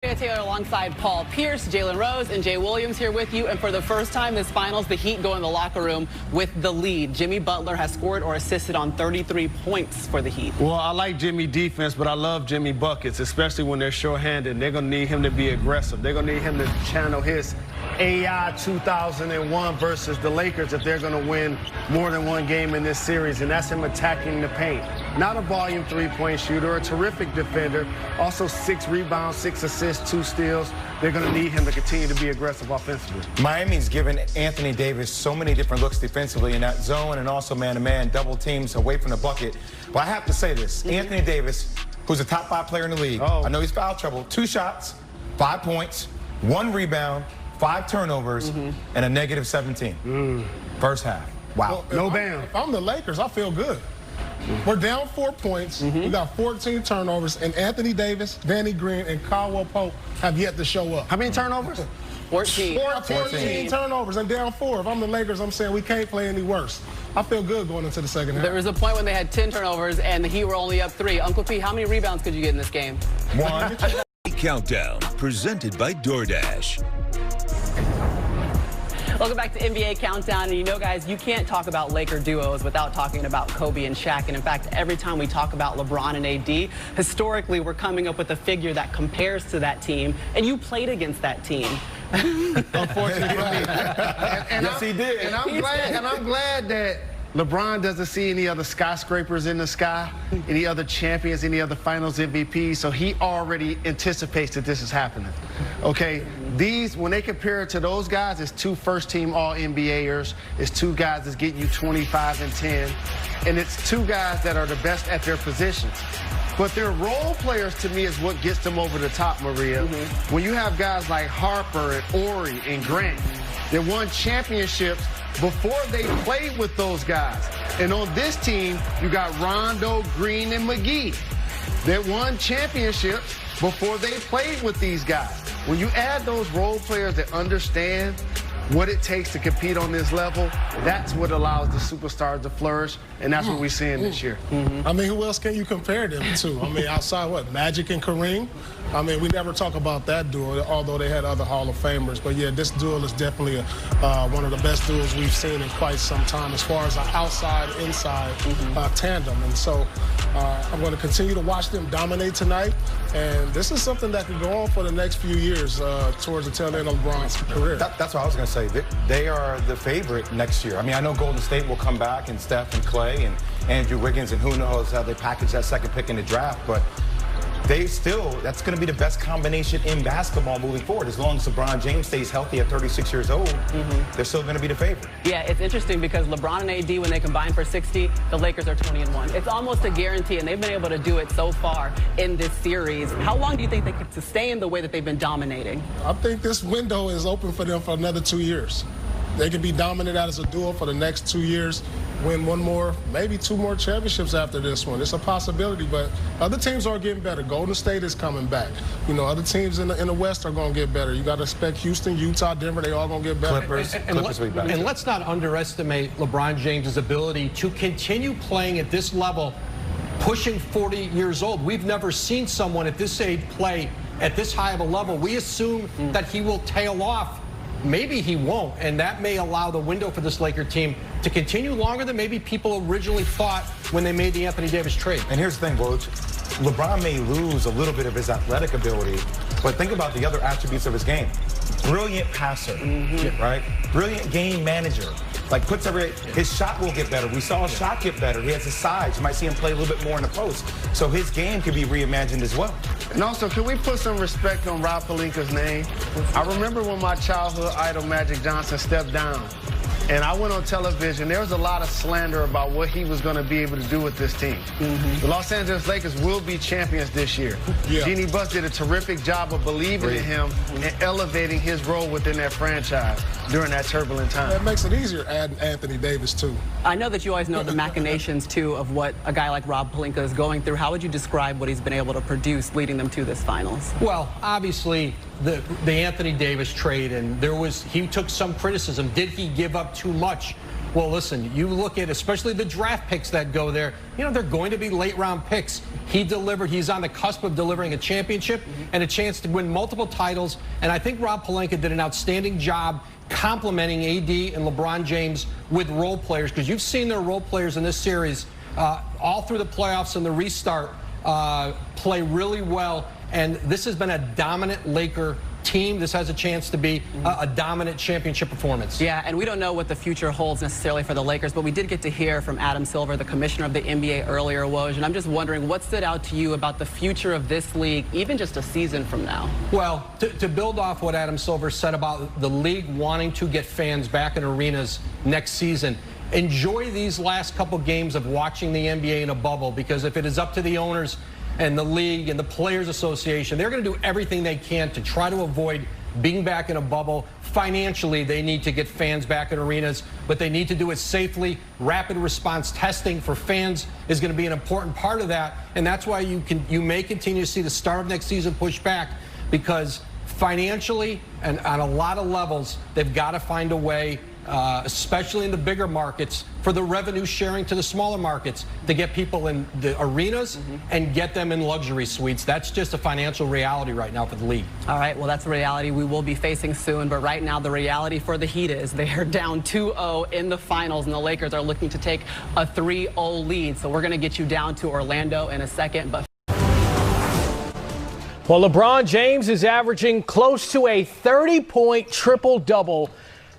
Taylor alongside Paul Pierce, Jalen Rose, and Jay Williams here with you. And for the first time this finals, the Heat go in the locker room with the lead. Jimmy Butler has scored or assisted on 33 points for the Heat. Well, I like Jimmy defense, but I love Jimmy buckets, especially when they're short-handed. They're going to need him to be aggressive. They're going to need him to channel his AI 2001 versus the Lakers if they're going to win more than one game in this series, and that's him attacking the paint. Not a volume three-point shooter, a terrific defender, also 6 rebounds, 6 assists, 2 steals. They're going to need him to continue to be aggressive offensively. Miami's given Anthony Davis so many different looks defensively in that zone and also man-to-man, double teams away from the bucket. But I have to say this, Anthony Davis, who's a top 5 player in the league, I know he's foul trouble, 2 shots, 5 points, 1 rebound, 5 turnovers, and a negative 17. First half. Wow. Well, if I'm the Lakers, I feel good. We're down 4 points. We got 14 turnovers, and Anthony Davis, Danny Green, and Caldwell Pope have yet to show up. How many turnovers? 14. 14 turnovers and down 4. If I'm the Lakers, I'm saying we can't play any worse. I feel good going into the second half. There was a point when they had 10 turnovers and the Heat were only up 3. Uncle P, how many rebounds could you get in this game? 1. Countdown, presented by DoorDash. Welcome back to NBA Countdown. And you know, guys, you can't talk about Laker duos without talking about Kobe and Shaq. And in fact, every time we talk about LeBron and AD, historically, we're coming up with a figure that compares to that team. And you played against that team. Unfortunately for me. Yes, he did. And I'm glad that LeBron doesn't see any other skyscrapers in the sky, any other champions, any other finals MVPs, so he already anticipates that this is happening. Okay, when they compare it to those guys, it's 2 first-team All-NBAers, it's 2 guys that's getting you 25 and 10, and it's 2 guys that are the best at their positions. But their role players, to me, is what gets them over the top, Maria. When you have guys like Harper and Ori and Grant that won championships before they played with those guys. And on this team, you got Rondo, Green, and McGee that won championships before they played with these guys. When you add those role players that understand what it takes to compete on this level, that's what allows the superstars to flourish, and that's what we're seeing this year. I mean, who else can you compare them to? I mean, outside what, Magic and Kareem? I mean, we never talk about that duo, although they had other Hall of Famers. But yeah, this duel is definitely one of the best duels we've seen in quite some time as far as an outside-inside tandem. And so I'm going to continue to watch them dominate tonight. And this is something that can go on for the next few years towards the tail end of LeBron's career. That's what I was going to say. They are the favorite next year. I mean, I know Golden State will come back, and Steph and Clay and Andrew Wiggins, and who knows how they package that second pick in the draft. But that's going to be the best combination in basketball moving forward. As long as LeBron James stays healthy at 36 years old, they're still going to be the favorite. Yeah, it's interesting because LeBron and AD, when they combine for 60, the Lakers are 20-1. It's almost a guarantee, and they've been able to do it so far in this series. How long do you think they could sustain the way that they've been dominating? I think this window is open for them for another 2 years. They can be dominant as a duo for the next 2 years, win 1 more, maybe 2 more championships after this one. It's a possibility, but other teams are getting better. Golden State is coming back. You know, other teams in the West are going to get better. You got to expect Houston, Utah, Denver, they all going to get better. Clippers will be better. And let's not underestimate LeBron James' ability to continue playing at this level, pushing 40 years old. We've never seen someone at this age play at this high of a level. We assume that he will tail off. Maybe he won't, and that may allow the window for this Laker team to continue longer than maybe people originally thought when they made the Anthony Davis trade. And here's the thing, Woj. LeBron may lose a little bit of his athletic ability, but think about the other attributes of his game. Brilliant passer, right? Brilliant game manager. Like, his shot will get better. We saw his shot get better. He has the size. You might see him play a little bit more in the post. So his game could be reimagined as well. And also, can we put some respect on Rob Pelinka's name? I remember when my childhood idol, Magic Johnson, stepped down. And I went on television. There was a lot of slander about what he was going to be able to do with this team. The Los Angeles Lakers will be champions this year. Jeannie Buss did a terrific job of believing in him and elevating his role within that franchise during that turbulent time. That makes it easier adding Anthony Davis, too. I know that you always know the machinations, too, of what a guy like Rob Pelinka is going through. How would you describe what he's been able to produce leading them to this finals? Well, obviously, the Anthony Davis trade, and he took some criticism. Did he give up too much Well, listen, you look at especially the draft picks that go there, you know, they're going to be late-round picks. He delivered. He's on the cusp of delivering a championship and a chance to win multiple titles. And I think Rob Pelinka did an outstanding job complimenting AD and LeBron James with role players, because you've seen their role players in this series all through the playoffs and the restart play really well. And this has been a dominant Laker team. This has a chance to be a dominant championship performance. Yeah, and we don't know what the future holds necessarily for the Lakers, but we did get to hear from Adam Silver, the commissioner of the NBA, earlier, Woj, and I'm just wondering what stood out to you about the future of this league, even just a season from now? Well, to build off what Adam Silver said about the league wanting to get fans back in arenas next season, enjoy these last couple games of watching the NBA in a bubble, because if it is up to the owners and the league and the Players Association, they're going to do everything they can to try to avoid being back in a bubble. Financially, they need to get fans back in arenas, but they need to do it safely. Rapid response testing for fans is going to be an important part of that, and that's why you may continue to see the start of next season pushed back, because financially and on a lot of levels, they've got to find a way, especially in the bigger markets, for the revenue sharing to the smaller markets, to get people in the arenas and get them in luxury suites. That's just a financial reality right now for the league. All right, well, that's a reality we will be facing soon, but right now the reality for the Heat is they are down 2-0 in the finals, and the Lakers are looking to take a 3-0 lead. So we're going to get you down to Orlando in a second, but well, LeBron James is averaging close to a 30-point triple-double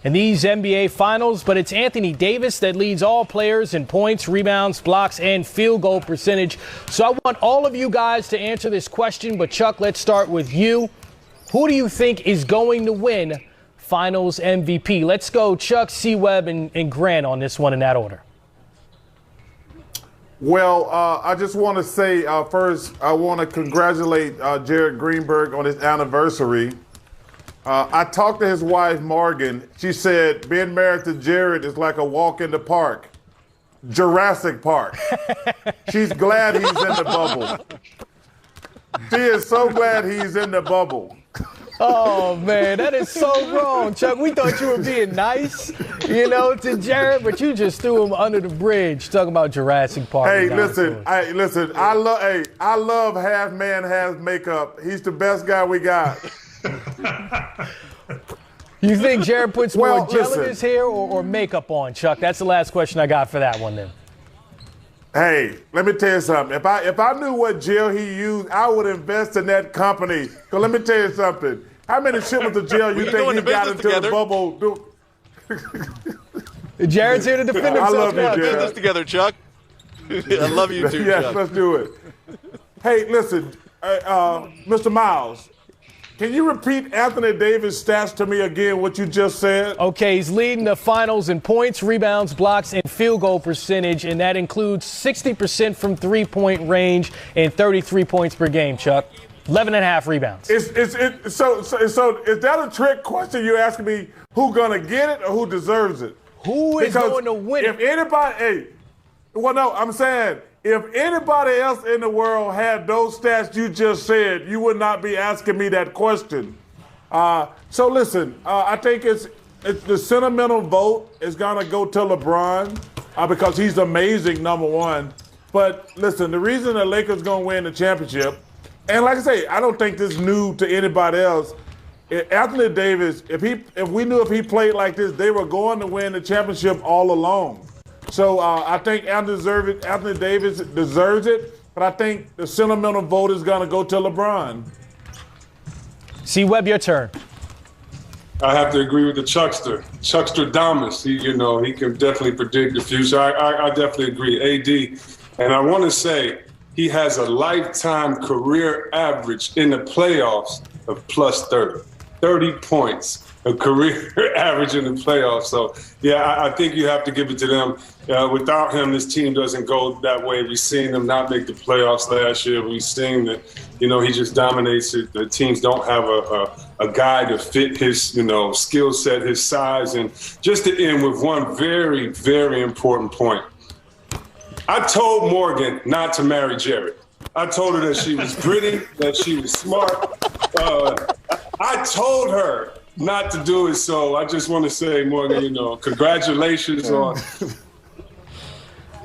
in these NBA Finals, but it's Anthony Davis that leads all players in points, rebounds, blocks, and field goal percentage. So I want all of you guys to answer this question, but Chuck, let's start with you. Who do you think is going to win Finals MVP? Let's go Chuck, C-Web, and Grant on this one in that order. Well, I just want to say first, I want to congratulate Jared Greenberg on his anniversary. I talked to his wife, Morgan. She said being married to Jared is like a walk in the park. Jurassic Park. She's glad he's in the bubble. She is so glad he's in the bubble. Oh, man, that is so wrong, Chuck. We thought you were being nice, you know, to Jared, but you just threw him under the bridge talking about Jurassic Park. Hey, listen, I love half man, half makeup. He's the best guy we got. You think Jared puts more gel in his hair or makeup on, Chuck? That's the last question I got for that one then. Hey, let me tell you something. If I knew what gel he used, I would invest in that company. So let me tell you something. How many shipments of gel you think he got into the bubble? Jared's here to defend himself. I love you, Jared. Business together, Chuck. I love you too, yes, Chuck. Let's do it. Hey, listen, Mr. Miles, can you repeat Anthony Davis' stats to me again, what you just said? Okay, he's leading the finals in points, rebounds, blocks, and field goal percentage, and that includes 60% from three-point range and 33 points per game, Chuck. 11.5 rebounds. So is that a trick question you're asking me? Who gonna get it or who deserves it? Who is going to win if anybody, I'm saying if anybody else in the world had those stats you just said, you would not be asking me that question. So listen, I think it's the sentimental vote is gonna go to LeBron because he's amazing, number one. But listen, the reason the Lakers gonna win the championship, and like I say, I don't think this is new to anybody else. Anthony Davis, if we knew if he played like this, they were going to win the championship all along. So I think Anthony Davis deserves it, but I think the sentimental vote is going to go to LeBron. C-Web, your turn. I have to agree with the Chuckster. Chuckster-Damas. He can definitely predict the future. I definitely agree. AD, and I want to say he has a lifetime career average in the playoffs of plus 30. 30 points, a career average in the playoffs. So, yeah, I think you have to give it to them. Without him, this team doesn't go that way. We've seen them not make the playoffs last year. We've seen that, he just dominates it. The teams don't have a guy to fit his, skill set, his size. And just to end with one very, very important point. I told Morgan not to marry Jared. I told her that she was pretty, that she was smart. I told her not to do it. So I just want to say, Morgan, congratulations on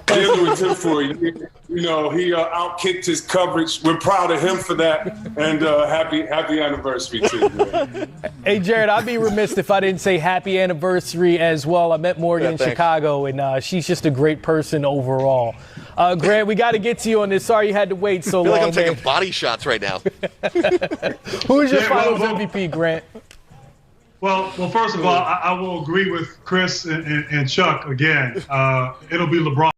dealing with him for a year. He outkicked his coverage. We're proud of him for that, and happy anniversary to you. Hey, Jared, I'd be remiss if I didn't say happy anniversary as well. I met Morgan in Chicago, and she's just a great person overall. Grant, we got to get to you on this. Sorry you had to wait so long. I feel like I'm taking body shots right now. Who's your Finals MVP, Grant? Well, first of all, I will agree with Chris and Chuck again. It'll be LeBron.